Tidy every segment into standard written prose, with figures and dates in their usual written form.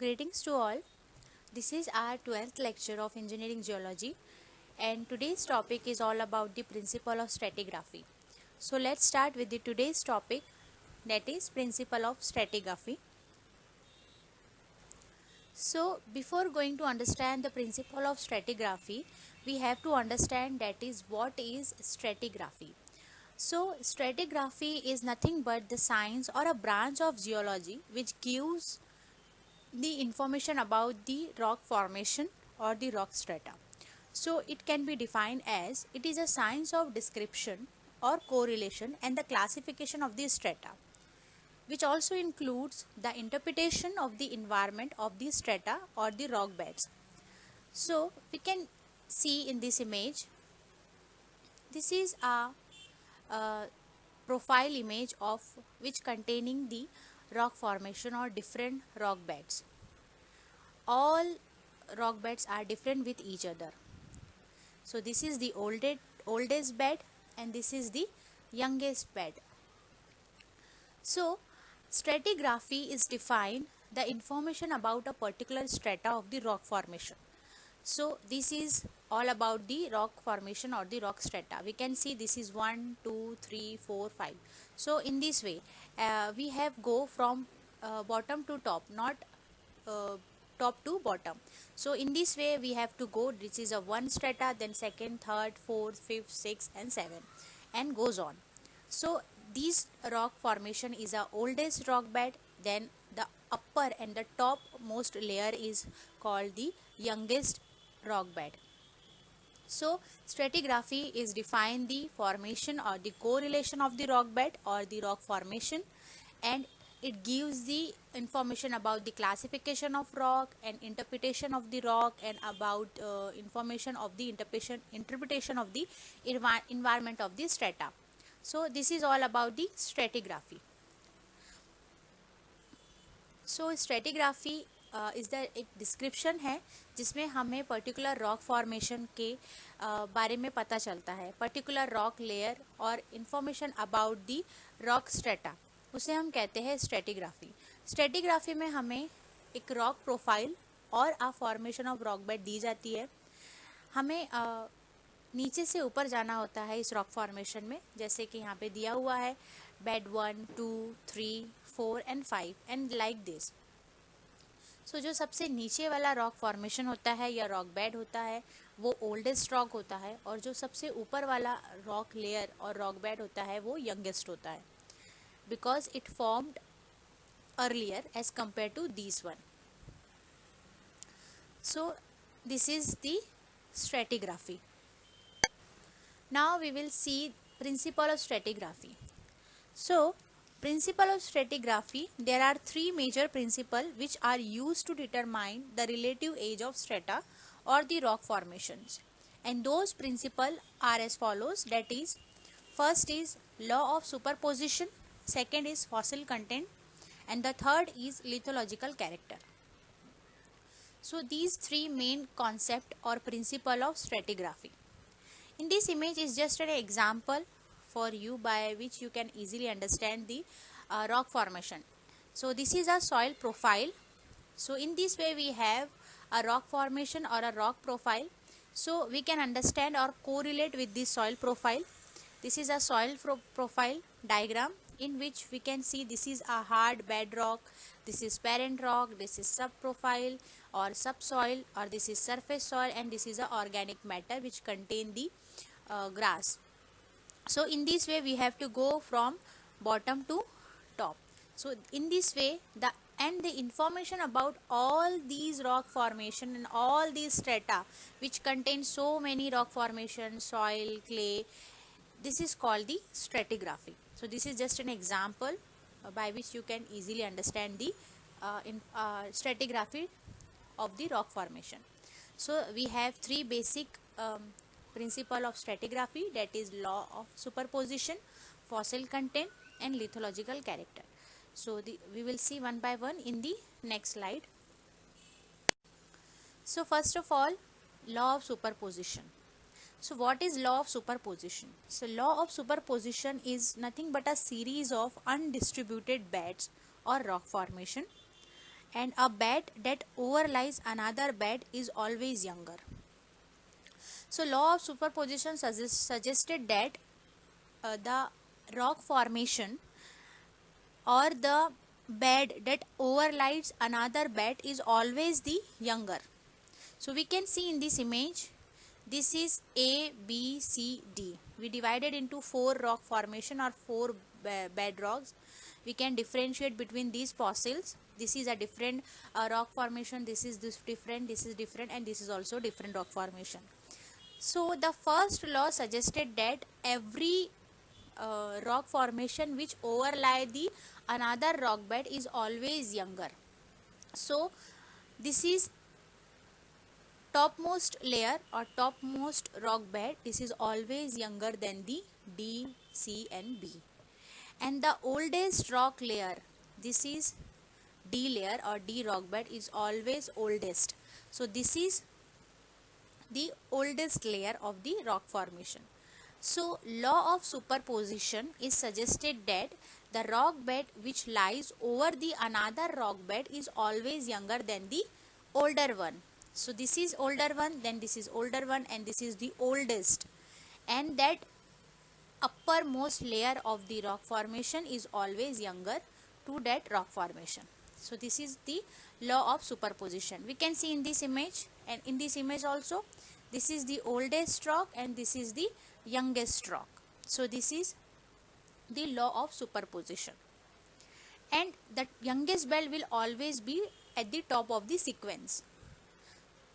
Greetings to all. This is our 12th lecture of Engineering Geology, and today's topic is all about the principle of stratigraphy. So let's start with the today's topic, that is principle of stratigraphy. So before going to understand the principle of stratigraphy, we have to understand that is what is stratigraphy. So stratigraphy is nothing but the science or a branch of geology which gives the information about the rock formation or the rock strata. So it can be defined as it is a science of description or correlation and the classification of the strata, which also includes the interpretation of the environment of the strata or the rock beds. So we can see in this image, this is a profile image of which containing the rock formation or different rock beds. All rock beds are different with each other. So this is the oldest bed and this is the youngest bed. So stratigraphy is defined the information about a particular strata of the rock formation. So this is all about the rock formation or the rock strata. We can see this is 1, 2, 3, 4, 5. So in this way, we have go from bottom to top, not uh, top to bottom. So in this way we have to go, this is a one strata, then second, third, fourth, fifth, sixth and 7 and goes on. So this rock formation is a oldest rock bed, then the upper and the top most layer is called the youngest rock bed. So stratigraphy is define the formation or the correlation of the rock bed or the rock formation, and it gives the information about the classification of rock and interpretation of the rock and about information of the interpretation of the environment of the strata. So this is all about the stratigraphy. So stratigraphy is the एक description है जिसमें हमें particular rock formation के बारे में पता चलता है, पर्टिकुलर रॉक लेयर और information about the rock strata, उसे हम कहते हैं स्ट्रेटिग्राफी. स्ट्रेटिग्राफी में हमें एक रॉक प्रोफाइल और आ फॉर्मेशन ऑफ रॉक बेड दी जाती है. हमें नीचे से ऊपर जाना होता है इस रॉक फॉर्मेशन में, जैसे कि यहाँ पे दिया हुआ है bed 1, 2, 3, 4 and 5 and like this. So जो सबसे नीचे वाला रॉक फॉर्मेशन होता है या रॉक बेड होता है वो ओल्डेस्ट रॉक होता है, और जो सबसे ऊपर वाला रॉक लेयर और रॉक बेड होता है वो यंगेस्ट होता है, because it formed earlier age compare to this one. So this is the stratigraphy. Now we will see principle of stratigraphy. So principle of stratigraphy, there are three major principles which are used to determine the relative age of strata or the rock formations, and those principles are as follows, that is, first is law of superposition, second is fossil content, and the third is lithological character. So these three main concept or principle of stratigraphy. In this image is just an example for you by which you can easily understand the rock formation. So this is a soil profile. So in this way we have a rock formation or a rock profile. So we can understand or correlate with this soil profile. This is a soil profile diagram in which we can see this is a hard bedrock, this is parent rock, this is subprofile or subsoil, or this is surface soil, and this is a organic matter which contain the grass. So in this way we have to go from bottom to top. So in this way the information about all these rock formation and all these strata which contain so many rock formation, soil, clay, this is called the stratigraphy. So this is just an example by which you can easily understand the stratigraphy of the rock formation. So we have three basic principle of stratigraphy, that is law of superposition, fossil content and lithological character. So we will see one by one in the next slide. So first of all, law of superposition. So what is law of superposition? So law of superposition is nothing but a series of undistributed beds or rock formation, and a bed that overlies another bed is always younger. So law of superposition suggested that the rock formation or the bed that overlies another bed is always the younger. So we can see in this image, this is A, B, C, D. We divided into 4 rock formation or 4 bedrocks. We can differentiate between these fossils. This is a different rock formation, this is different, and this is also different rock formation. So the first law suggested that every rock formation which overlie the another rock bed is always younger. So this is topmost layer or topmost rock bed, this is always younger than the D, C and B. And the oldest rock layer, this is D layer or D rock bed, is always oldest. So this is the oldest layer of the rock formation. So law of superposition is suggested that the rock bed which lies over the another rock bed is always younger than the older one. So this is older one, then this is older one, and this is the oldest, and that uppermost layer of the rock formation is always younger to that rock formation. So this is the law of superposition. We can see in this image, and in this image also, this is the oldest rock and this is the youngest rock. So this is the law of superposition, and the youngest bed will always be at the top of the sequence.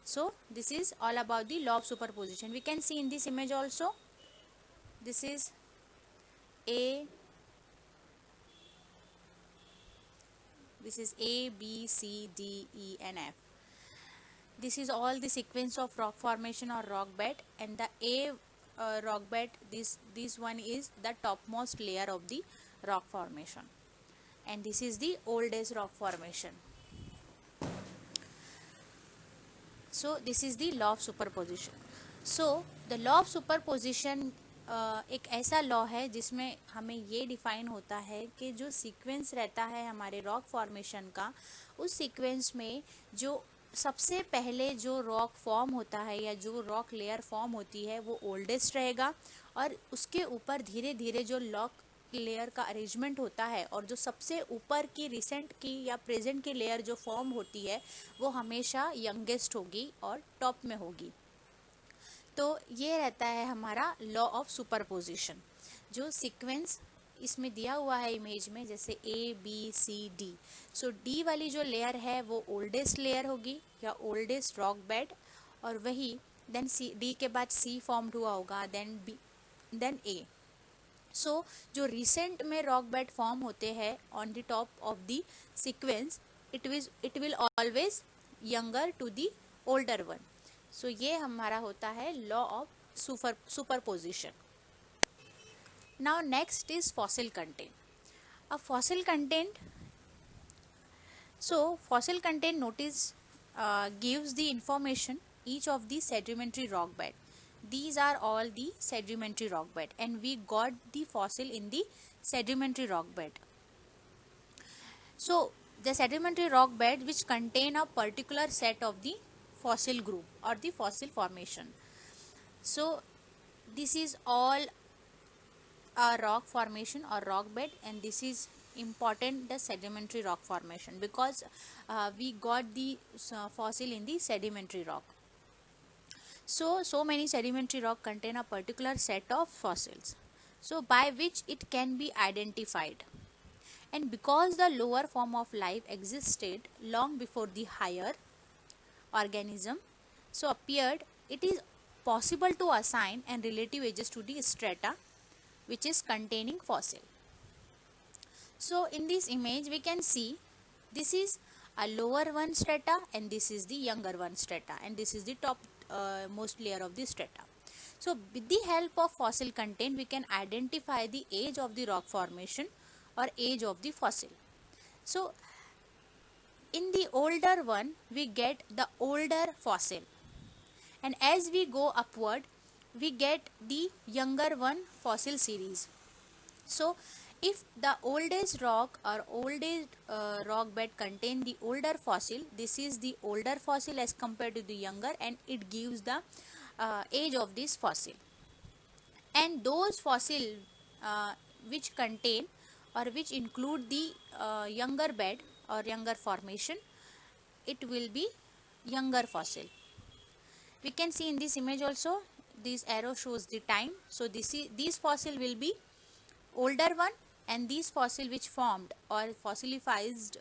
So this is all about the law of superposition. We can see in this image also, this is A, this is A, B, C, D, E and F. This is all the sequence of rock formation or rock bed, and the A rock bed, this one is the topmost layer of the rock formation, and this is the oldest rock formation. So this is the law of superposition. So the law of superposition एक ऐसा law है जिसमें हमें ये define होता है कि जो सीक्वेंस रहता है हमारे रॉक फॉर्मेशन का, उस सीक्वेंस में जो सबसे पहले जो रॉक फॉर्म होता है या जो रॉक लेयर फॉर्म होती है वो ओल्डेस्ट रहेगा, और उसके ऊपर धीरे धीरे जो रॉक लेयर का अरेंजमेंट होता है और जो सबसे ऊपर की रिसेंट की या प्रेजेंट की लेयर जो फॉर्म होती है वो हमेशा यंगेस्ट होगी और टॉप में होगी. तो ये रहता है हमारा लॉ ऑफ सुपरपोजिशन. जो सीक्वेंस इसमें दिया हुआ है इमेज में, जैसे A B C D, so D वाली जो लेयर है वो ओल्डेस्ट लेयर होगी या ओल्डेस्ट रॉक बेड, और वही देन सी, डी के बाद सी फॉर्म हुआ होगा, then B, then A. So जो रिसेंट में रॉक बेड फॉर्म होते हैं on the top of the sequence, it will always younger to the older one. So ये हमारा होता है law of superposition. Now next is fossil content. अब fossil content, so fossil content notice gives the information each of the sedimentary rock bed. These are all the sedimentary rock bed, and we got the fossil in the sedimentary rock bed. So the sedimentary rock bed which contain a particular set of the fossil group or the fossil formation. So this is all a rock formation or rock bed, and this is important, the sedimentary rock formation, because we got the fossil in the sedimentary rock. So many sedimentary rock contain a particular set of fossils, so by which it can be identified. And because the lower form of life existed long before the higher organism so appeared, it is possible to assign and relative ages to the strata which is containing fossil. So in this image we can see this is a lower one strata and this is the younger one strata, and this is the top most layer of the strata. So with the help of fossil content we can identify the age of the rock formation or age of the fossil. So in the older one we get the older fossil, and as we go upward we get the younger one fossil series. So If the oldest rock or oldest rock bed contain the older fossil, this is the older fossil as compared to the younger, and it gives the age of this fossil. And those fossil uh, which contain or which include the younger bed or younger formation, it will be younger fossil. We can see in this image also, this arrow shows the time. So these fossil will be older one, and these fossil which formed or fossilized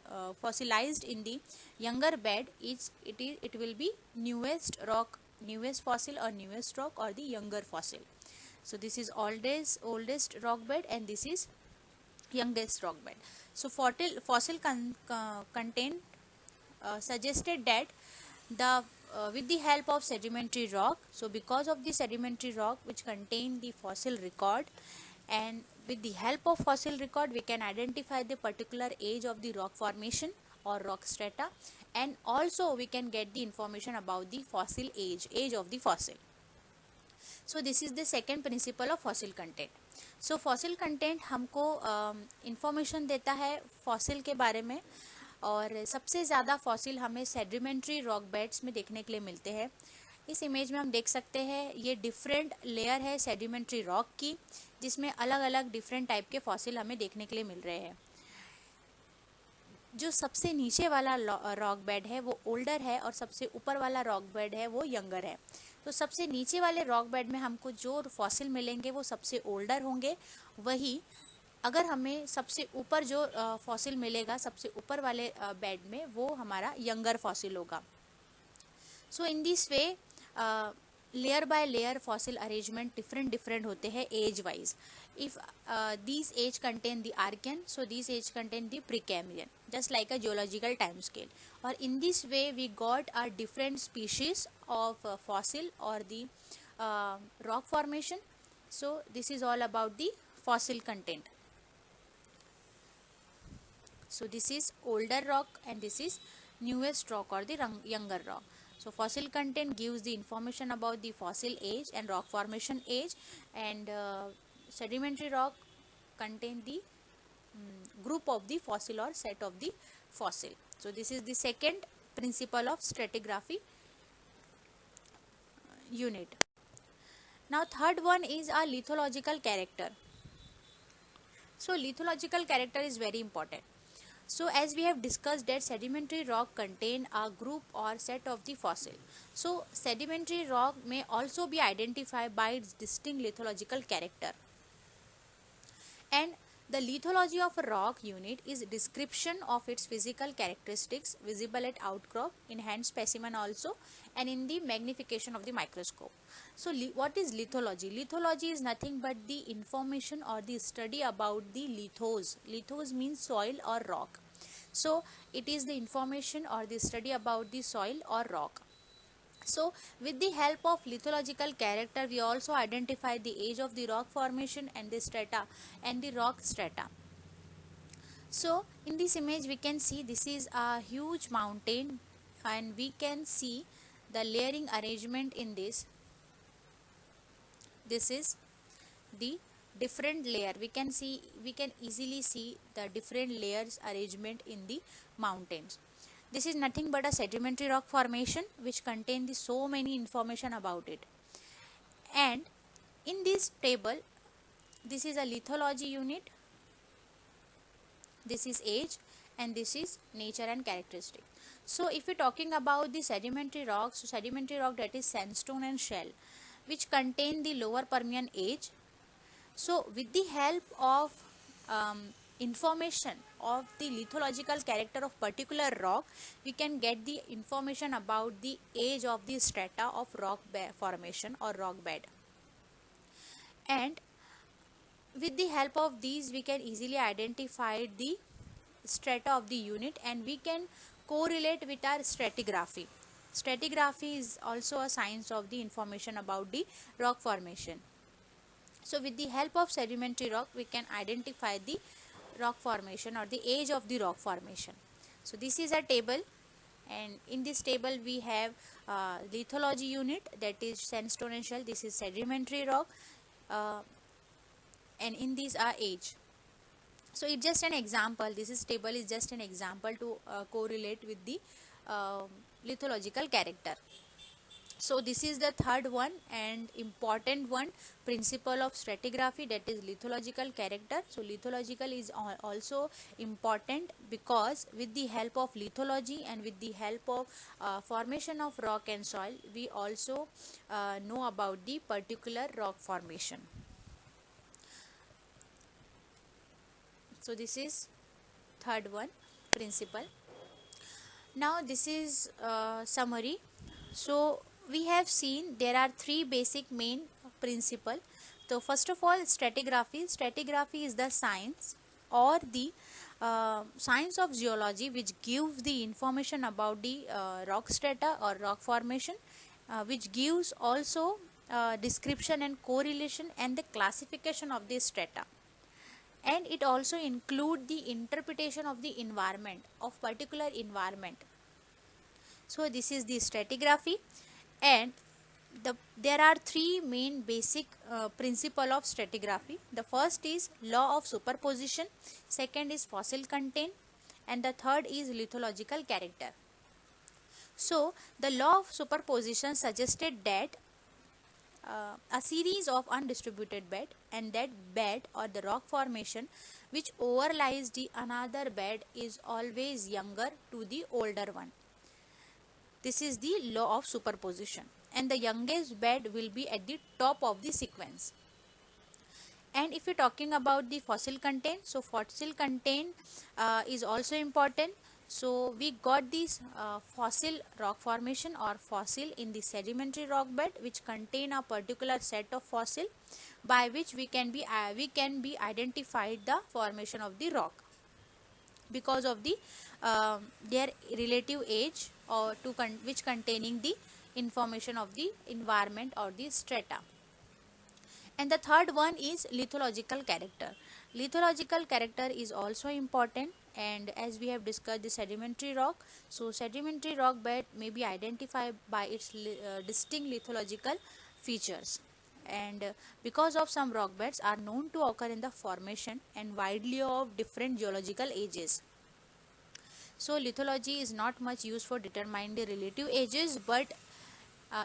in the younger bed, it will be newest rock, newest fossil or newest rock or the younger fossil. So this is oldest rock bed, and this is youngest rock bed. So fossil content suggested that the with the help of sedimentary rock, so because of the sedimentary rock which contain the fossil record, and with the help of fossil record we can identify the particular age of the rock formation or rock strata, and also we can get the information about the fossil age of the fossil. So this is the second principle of fossil content. So fossil content हमको information देता है fossil के बारे में, और सबसे ज़्यादा fossil हमें सेडिमेंट्री रॉक बेड्स में देखने के लिए मिलते हैं. इस इमेज में हम देख सकते हैं ये डिफरेंट लेयर है सेडिमेंट्री रॉक की, जिसमें अलग अलग डिफरेंट टाइप के फॉसिल हमें देखने के लिए मिल रहे हैं. जो सबसे नीचे वाला रॉक बेड है वो ओल्डर है, और सबसे ऊपर वाला रॉक बेड है वो यंगर है. तो सबसे नीचे वाले रॉक बेड में हमको जो फॉसिल मिलेंगे वो सबसे ओल्डर होंगे. वही अगर हमें सबसे ऊपर जो फॉसिल मिलेगा सबसे ऊपर वाले बेड में, वो हमारा यंगर फॉसिल होगा. So in this way layer by layer fossil arrangement different होते हैं age wise. If these age contain the archean, so these age contain the precambrian, just like a geological time scale. Or in this way we got a different species of fossil or the rock formation. So this is all about the fossil content. So this is older rock and this is newest rock or the younger rock. So fossil content gives the information about the fossil age and rock formation age, and sedimentary rock contain the group of the fossil or set of the fossil. So this is the second principle of stratigraphy unit. Now third one is a lithological character. So lithological character is very important. So as we have discussed that sedimentary rock contain a group or set of the fossil. So sedimentary rock may also be identified by its distinct lithological character. And the lithology of a rock unit is a description of its physical characteristics visible at outcrop, in hand specimen also, and in the magnification of the microscope. So what is lithology? Lithology is nothing but the information or the study about the lithos. Lithos means soil or rock. So it is the information or the study about the soil or rock. So with the help of lithological character we also identify the age of the rock formation and the strata and the rock strata. So in this image we can see this is a huge mountain, and we can see the layering arrangement in this. This is the different layer. We can easily see the different layers arrangement in the mountains. This is nothing but a sedimentary rock formation which contain the so many information about it. And in this table, this is a lithology unit, this is age, and this is nature and characteristic. So if we're talking about the sedimentary rocks, so sedimentary rock, that is sandstone and shell, which contain the lower Permian age. So with the help of information of the lithological character of particular rock, we can get the information about the age of the strata of rock formation or rock bed. And with the help of these we can easily identify the strata of the unit, and we can correlate with our stratigraphy. Stratigraphy is also a science of the information about the rock formation. So with the help of sedimentary rock we can identify the rock formation or the age of the rock formation. So this is a table, and in this table we have lithology unit, that is sandstone and shell, this is sedimentary rock, and in these are age. So it's just an example. This is table is just an example to correlate with the uh, lithological character. So this is the third one and important one, principle of stratigraphy, that is lithological character. So lithological is also important because with the help of lithology and with the help of formation of rock and soil, we also know about the particular rock formation. So this is third one, principle. Now this is summary. So we have seen there are three basic main principle. So first of all, stratigraphy. Stratigraphy is the science or the science of geology which gives the information about the rock strata or rock formation, which gives also description and correlation and the classification of the strata, and it also include the interpretation of the environment of particular environment. So this is the stratigraphy, and there are three main basic principle of stratigraphy. The first is law of superposition, second is fossil content, and the third is lithological character. So the law of superposition suggested that a series of undistributed bed, and that bed or the rock formation which overlies the another bed is always younger to the older one. This is the law of superposition, and the youngest bed will be at the top of the sequence. And if you're talking about the fossil content, so fossil content is also important. So we got this fossil rock formation or fossil in the sedimentary rock bed, which contain a particular set of fossil by which we can be identified the formation of the rock because of the their relative age, or which containing the information of the environment or the strata. And the third one is lithological character. Lithological character is also important, and as we have discussed the sedimentary rock, so sedimentary rock bed may be identified by its distinct lithological features, and because of some rock beds are known to occur in the formation and widely of different geological ages. So lithology is not much used for determining the relative ages, but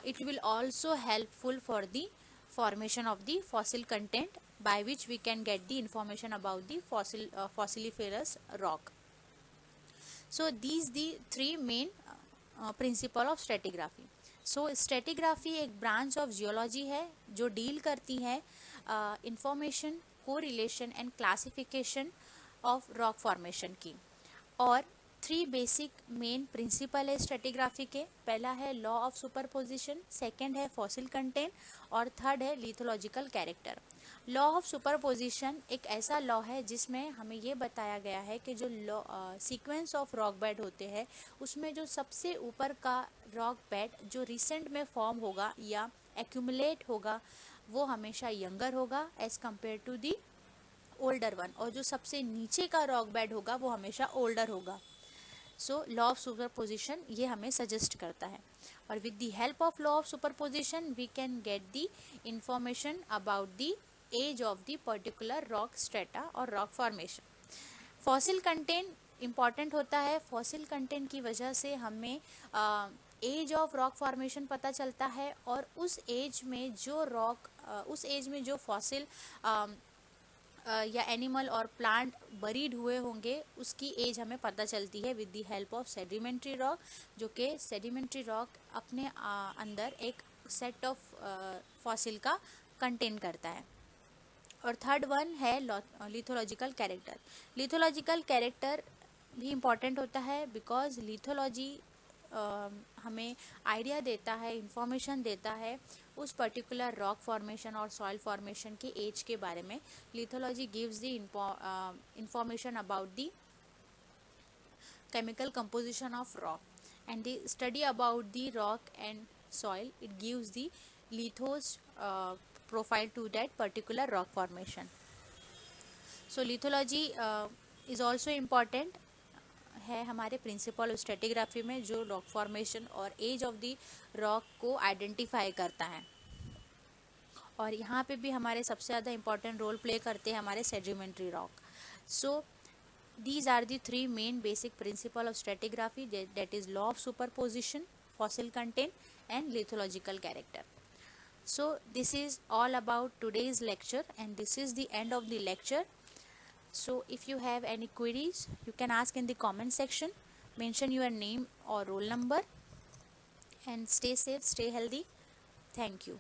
it will also helpful for the formation of the fossil content, by which we can get the information about the fossiliferous rock. So these the three main principle of stratigraphy. So stratigraphy एक branch of geology है जो deal करती है information, correlation and classification of rock formation की। और three basic main principal है stratigraphy के। पहला है लॉ ऑफ सुपरपोजिशन, सेकंड है फॉसिल कंटेंट, और थर्ड है lithological character. Law of superposition एक ऐसा लॉ है जिसमें हमें ये बताया गया है कि जो सीक्वेंस ऑफ रॉक बेड होते हैं उसमें जो सबसे ऊपर का रॉक बेड जो रिसेंट में फॉर्म होगा या एक्यूमुलेट होगा वो हमेशा यंगर होगा age compare to the older one, और जो सबसे नीचे का रॉक बेड होगा वो हमेशा ओल्डर होगा। सो लॉ ऑफ सुपरपोजिशन ये हमें सजेस्ट करता है, और with the help of law of superposition we can get the information about the age of the particular rock strata और rock formation. Fossil content important होता है। Fossil content की वजह से हमें एज ऑफ रॉक फॉर्मेशन पता चलता है, और उस एज में जो फॉसिल या एनिमल और प्लांट बरीड हुए होंगे उसकी एज हमें पता चलती है with the help of sedimentary rock, जो कि सेडिमेंट्री रॉक अपने अंदर एक सेट ऑफ फॉसिल का कंटेन करता है। और थर्ड वन है लिथोलॉजिकल कैरेक्टर। लिथोलॉजिकल कैरेक्टर भी इम्पॉर्टेंट होता है बिकॉज लिथोलॉजी हमें आइडिया देता है, इंफॉर्मेशन देता है उस पर्टिकुलर रॉक फॉर्मेशन और सॉइल फॉर्मेशन के एज के बारे में। Lithology gives the information about the chemical composition of rock, and the study about the rock and soil, it gives the lithos profile to that particular rock formation. So lithology is also important है हमारे principle of stratigraphy में, जो rock formation और as of the rock को identify करता है। और यहाँ पे भी हमारे सबसे ज़्यादा इंपॉर्टेंट रोल प्ले करते हैं हमारे sedimentary rock. So these are the three main basic principle of stratigraphy, that is law of superposition, fossil content, and lithological character. So this is all about today's lecture, and this is the end of the lecture. So if you have any queries, you can ask in the comment section. Mention your name or roll number, and stay safe, stay healthy. Thank you.